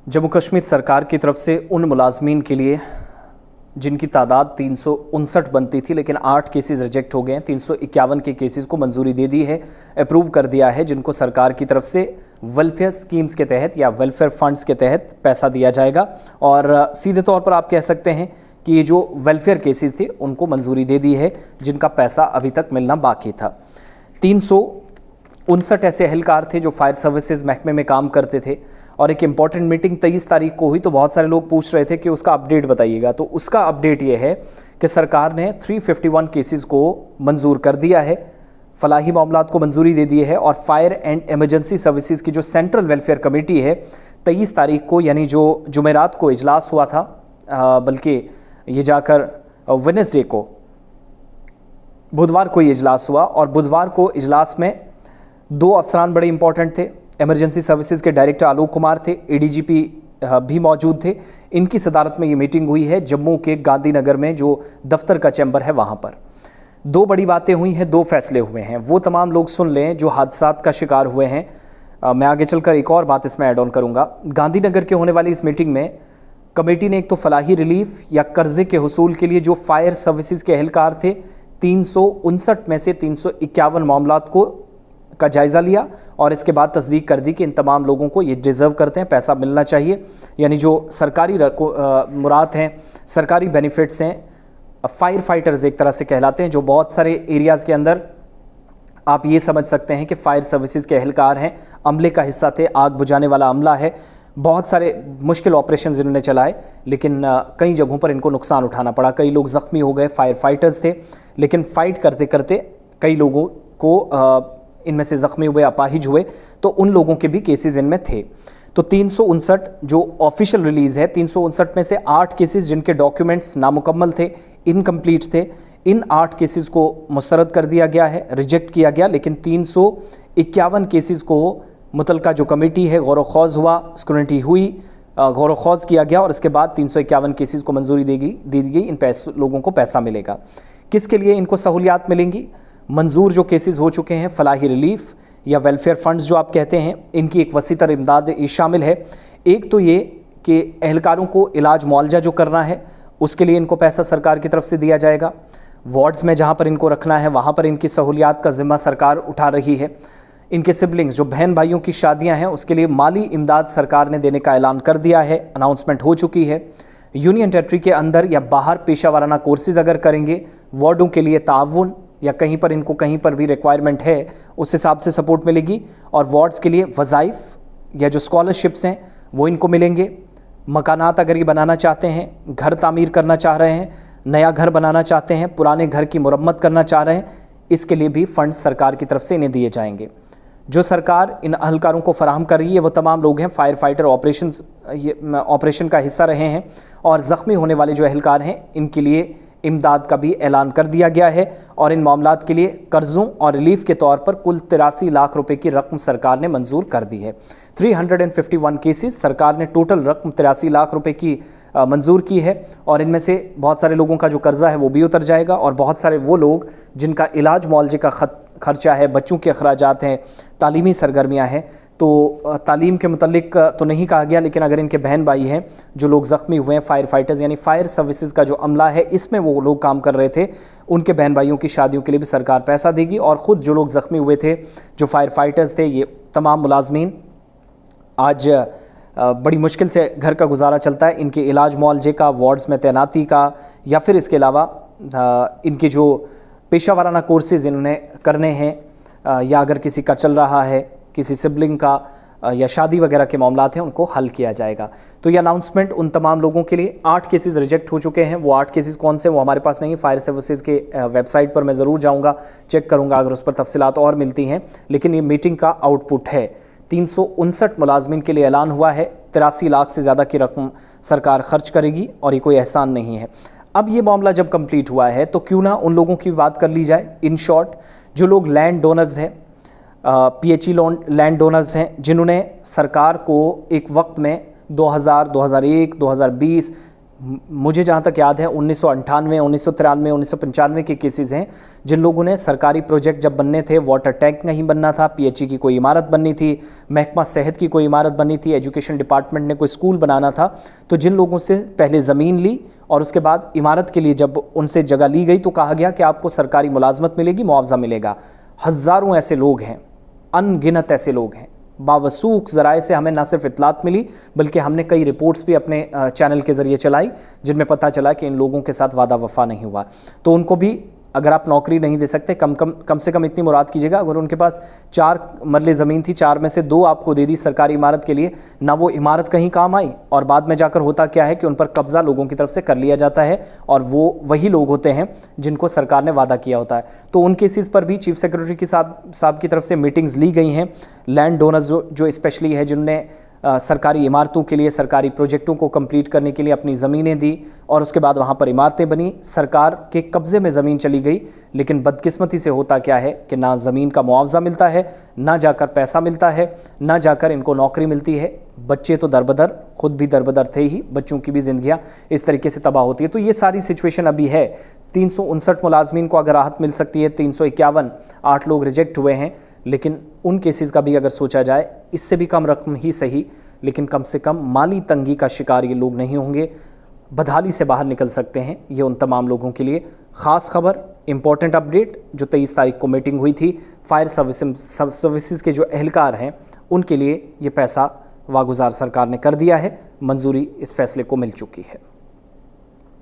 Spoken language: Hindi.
जम्मू कश्मीर सरकार की तरफ से उन मुलाजमीन के लिए जिनकी तादाद 359 बनती थी लेकिन 8 केसेस रिजेक्ट हो गए हैं, 351 के केसेस को मंजूरी दे दी है, अप्रूव कर दिया है, जिनको सरकार की तरफ से वेलफेयर स्कीम्स के तहत या वेलफेयर फंड्स के तहत पैसा दिया जाएगा। और सीधे तौर पर आप कह सकते हैं कि ये जो वेलफेयर केसेस थे उनको मंजूरी दे दी है जिनका पैसा अभी तक मिलना बाकी था। 359 ऐसे एहलकार थे जो फायर सर्विसेज महकमे में काम करते थे और एक इम्पॉर्टेंट मीटिंग 23 तारीख को हुई तो बहुत सारे लोग पूछ रहे थे कि उसका अपडेट बताइएगा। तो उसका अपडेट ये है कि सरकार ने 351 केसेस को मंजूर कर दिया है, फलाही मामलात को मंजूरी दे दी है और फायर एंड इमरजेंसी सर्विसेज की जो सेंट्रल वेलफेयर कमेटी है 23 तारीख को यानी जो जुमेरात को इजलास हुआ था, बल्कि ये जाकर वेडनेसडे को बुधवार को ये इजलास हुआ और बुधवार को इजलास में 2 अफसरान बड़े इंपॉर्टेंट थे। इमरजेंसी सर्विसेज के डायरेक्टर आलोक कुमार थे, एडीजीपी भी मौजूद थे। इनकी सदारत में ये मीटिंग हुई है जम्मू के गांधीनगर में जो दफ्तर का चैम्बर है वहाँ पर। 2 बड़ी बातें हुई हैं, 2 फैसले हुए हैं, वो तमाम लोग सुन लें जो हादसात का शिकार हुए हैं। मैं आगे चलकर एक और बात इसमें ऐड ऑन करूँगा। गांधीनगर के होने वाली इस मीटिंग में कमेटी ने एक तो फलाही रिलीफ या कर्जे के हुसूल के लिए जो फायर सर्विसेज के एहलकार थे 359 में से 351 मामलात का जायज़ा लिया और इसके बाद तस्दीक कर दी कि इन तमाम लोगों को ये डिज़र्व करते हैं, पैसा मिलना चाहिए। यानी जो सरकारी मुराद हैं, सरकारी बेनिफिट्स हैं, फायर फाइटर्स एक तरह से कहलाते हैं, जो बहुत सारे एरियाज़ के अंदर आप ये समझ सकते हैं कि फायर सर्विसेज के एहलकार हैं, अमले का हिस्सा थे, आग बुझाने वाला अमला है। बहुत सारे मुश्किल ऑपरेशन इन्होंने चलाए लेकिन कई जगहों पर इनको नुकसान उठाना पड़ा, कई लोग ज़ख्मी हो गए, फायर फाइटर्स थे, लेकिन फ़ाइट करते करते कई लोगों को इनमें से ज़ख्मी हुए, अपाहिज हुए, तो उन लोगों के भी केसेस इनमें थे। तो 359 जो ऑफिशियल रिलीज़ है, 359 में से 8 केसेस जिनके डॉक्यूमेंट्स नामुकम्मल थे, इनकम्प्लीट थे, इन 8 केसेस को मुस्तरद कर दिया गया है, रिजेक्ट किया गया। लेकिन 351 केसेस को मुतलका जो कमेटी है गौर-व-खौज़ हुआ, स्क्रूटनी हुई, गौर-व-खौज़ किया गया और इसके बाद 351 केसेस को मंजूरी दे दी गई। इन लोगों को पैसा मिलेगा। किसके लिए इनको सहूलियात मिलेंगी? मंजूर जो केसेस हो चुके हैं, फलाही रिलीफ या वेलफेयर फंड्स जो आप कहते हैं, इनकी एक वसीतर इमदाद शामिल है। एक तो ये कि एहलकारों को इलाज मुआवजा जो करना है उसके लिए इनको पैसा सरकार की तरफ से दिया जाएगा। वार्ड्स में जहाँ पर इनको रखना है वहाँ पर इनकी सहूलियात का ज़िम्मा सरकार उठा रही है। इनके सिबलिंग्स जो बहन भाइयों की शादियाँ हैं उसके लिए माली इमदाद सरकार ने देने का ऐलान कर दिया है, अनाउंसमेंट हो चुकी है। यूनियन टेरिटरी के अंदर या बाहर पेशा वाराना कोर्सेज़ अगर करेंगे, वार्डों के लिए ताउन या कहीं पर इनको कहीं पर भी रिक्वायरमेंट है उस हिसाब से सपोर्ट मिलेगी। और वार्ड्स के लिए वज़ाइफ या जो स्कॉलरशिप्स हैं वो इनको मिलेंगे। मकानात अगर ये बनाना चाहते हैं, घर तामीर करना चाह रहे हैं, नया घर बनाना चाहते हैं, पुराने घर की मुरम्मत करना चाह रहे हैं, इसके लिए भी फंड सरकार की तरफ से इन्हें दिए जाएंगे। जो सरकार इन अहलकारों को फराहम कर रही है वो तमाम लोग हैं फायर फाइटर ऑपरेशन का हिस्सा रहे हैं और ज़ख्मी होने वाले जो अहलकार हैं इनके लिए इमदाद का भी ऐलान कर दिया गया है। और इन मामलात के लिए कर्ज़ों और रिलीफ के तौर पर कुल 83 लाख रुपए की रकम सरकार ने मंजूर कर दी है। 351 केसेस सरकार ने टोटल रकम 83 लाख रुपए की मंजूर की है और इनमें से बहुत सारे लोगों का जो कर्जा है वो भी उतर जाएगा और बहुत सारे वो लोग जिनका इलाज मुआवजे का खर्चा है, बच्चों के अखराजात हैं, तालीमी सरगर्मियाँ हैं, तो तालीम के मुतल्लिक तो नहीं कहा गया, लेकिन अगर इनके बहन भाई हैं जो लोग ज़ख्मी हुए हैं, फायर फाइटर्स यानी फायर सर्विसेज का जो अमला है इसमें वो लोग काम कर रहे थे, उनके बहन भाइयों की शादियों के लिए भी सरकार पैसा देगी। और ख़ुद जो लोग ज़ख्मी हुए थे, जो फायर फाइटर्स थे, ये तमाम मुलाजमीन आज बड़ी मुश्किल से घर का गुजारा चलता है। इनके इलाज मुआवजे का, वार्ड्स में तैनाती का या फिर इसके अलावा इनके जो पेशा वाराना कोर्सेज़ इन्होंने करने हैं या अगर किसी का चल रहा है, किसी सिबलिंग का या शादी वगैरह के मामलात हैं, उनको हल किया जाएगा। तो ये अनाउंसमेंट उन तमाम लोगों के लिए। 8 केसेस रिजेक्ट हो चुके हैं। वो 8 केसेस कौन से वो हमारे पास नहीं, फायर सर्विसेज के वेबसाइट पर मैं ज़रूर जाऊँगा, चेक करूँगा अगर उस पर तफसीलात और मिलती हैं। लेकिन ये मीटिंग का आउटपुट है। 359 मुलाजमीन के लिए ऐलान हुआ है, 83 लाख से ज़्यादा की रकम सरकार खर्च करेगी और ये कोई एहसान नहीं है। अब ये मामला जब कंप्लीट हुआ है तो क्यों ना उन लोगों की बात कर ली जाए। इन शॉर्ट, जो लोग लैंड डोनर्स हैं, PHE लैंड डोनर्स हैं, जिन्होंने सरकार को एक वक्त में 2000, 2001, 2020 मुझे जहाँ तक याद है 1998, 1993, 1995 के केसेस हैं जिन लोगों ने सरकारी प्रोजेक्ट जब बनने थे, वाटर टैंक नहीं बनना था, पीएचई की कोई इमारत बननी थी, महकमा सेहत की कोई इमारत बननी थी, एजुकेशन डिपार्टमेंट ने कोई स्कूल बनाना था, तो जिन लोगों से पहले ज़मीन ली और उसके बाद इमारत के लिए जब उनसे जगह ली गई तो कहा गया कि आपको सरकारी मुलाजमत मिलेगी, मुआवजा मिलेगा। हज़ारों ऐसे लोग हैं, अनगिनत ऐसे लोग हैं। बावसूख ज़राए से हमें ना सिर्फ इतलात मिली बल्कि हमने कई रिपोर्ट्स भी अपने चैनल के ज़रिए चलाई जिनमें पता चला कि इन लोगों के साथ वादा वफा नहीं हुआ। तो उनको भी अगर आप नौकरी नहीं दे सकते, कम से कम इतनी मुराद कीजिएगा, अगर उनके पास 4 मरले ज़मीन थी, 4 में से 2 आपको दे दी सरकारी इमारत के लिए, ना वो इमारत कहीं काम आई और बाद में जाकर होता क्या है कि उन पर कब्ज़ा लोगों की तरफ से कर लिया जाता है और वो वही लोग होते हैं जिनको सरकार ने वादा किया होता है। तो उन केसेस पर भी चीफ सेक्रेटरी की साहब की तरफ से मीटिंग्स ली गई हैं। लैंड डोनर्स जो स्पेशली है, जिनने सरकारी इमारतों के लिए, सरकारी प्रोजेक्टों को कंप्लीट करने के लिए अपनी ज़मीनें दी और उसके बाद वहाँ पर इमारतें बनी, सरकार के कब्ज़े में ज़मीन चली गई। लेकिन बदकिस्मती से होता क्या है कि ना ज़मीन का मुआवजा मिलता है, ना जाकर पैसा मिलता है, ना जाकर इनको नौकरी मिलती है। बच्चे तो दरबदर, ख़ुद भी दरबदर थे ही, बच्चों की भी ज़िंदगियाँ इस तरीके से तबाह होती है। तो ये सारी सिचुएशन अभी है। 359 मुलाजमीन को अगर राहत मिल सकती है, 351, 8 लोग रिजेक्ट हुए हैं, लेकिन उन केसेस का भी अगर सोचा जाए इससे भी कम रकम ही सही, लेकिन कम से कम माली तंगी का शिकार ये लोग नहीं होंगे, बदहाली से बाहर निकल सकते हैं। ये उन तमाम लोगों के लिए ख़ास खबर, इंपॉर्टेंट अपडेट जो 23 तारीख को मीटिंग हुई थी, फायर सर्विसेज के जो एहलकार हैं उनके लिए ये पैसा वागुजार सरकार ने कर दिया है, मंजूरी इस फैसले को मिल चुकी है।